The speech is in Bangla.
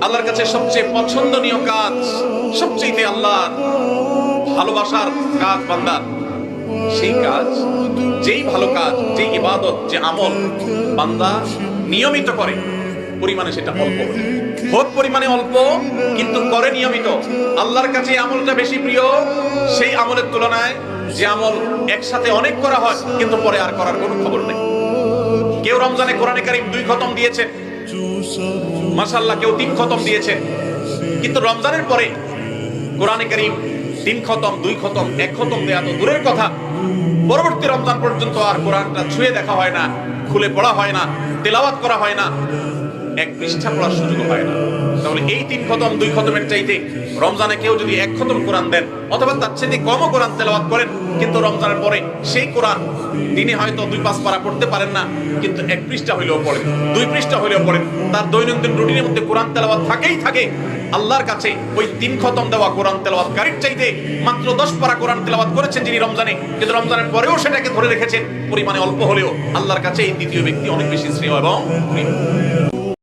আল্লাহর কাছে সবচেয়ে পছন্দনীয় কাজ, সবচেয়ে আল্লাহর ভালোবাসার কাজ বান্দার সেই কাজ, যেই ভালো কাজ, যেই ইবাদত, যে আমল বান্দা নিয়মিত করে, পরিমাণে সেটা অল্প হোক, পরিমাণে অল্প কিন্তু করে নিয়মিত, আল্লাহর কাছে আমলটা বেশি প্রিয় সেই আমলের তুলনায় যে আমল একসাথে অনেক করা হয় কিন্তু পরে আর করার কোনো খবর নেই। কেউ রমজানে কোরআনে কারীম 2 খতম দিয়েছেন, মাশাআল্লাহ, কেউ 3 খতম দিয়েছেন, কিন্তু রমজানের পরে কোরআনে কারীম 3 খতম, 2 খতম, 1 খতম দেয়া তো দূরের কথা, পরবর্তী রমজান পর্যন্ত আর কোরআনটা ছুঁয়ে দেখা হয় না, খুলে পড়া হয় না, তেলাওয়াত করা হয় না, 1 পৃষ্ঠা পড়ার সুযোগ হয় না। তাহলে এই 3 খতম 2 খতমের চাইতে রমজানে কেউ যদি 1 খতম কোরআন দেন অথবা তার চেয়ে কমও কোরআন তেলাওয়াত করেন, কিন্তু রমজানের পরে সেই কোরআন দিনে হয়তো 2-5 পারা পড়তে পারেন না, কিন্তু 1 পৃষ্ঠা হইলেও পড়েন, 2 পৃষ্ঠা হইলেও পড়েন, তার দৈনন্দিন রুটিনের মধ্যে কোরআন তেলাওয়াত থাকেই থাকে। আল্লাহর কাছে ওই 3 খতম দেওয়া কোরআন তেলাওয়াতকারীর চাইতে মাত্র 10 পারা কোরআন তেলাওয়াত করেছেন যিনি রমজানে, কিন্তু রমজানের পরেও সেটাকে ধরে রেখেছেন, পরিমাণে অল্প হলেও আল্লাহর কাছে এই দ্বিতীয় ব্যক্তি অনেক বেশি শ্রেয় এবং প্রিয়।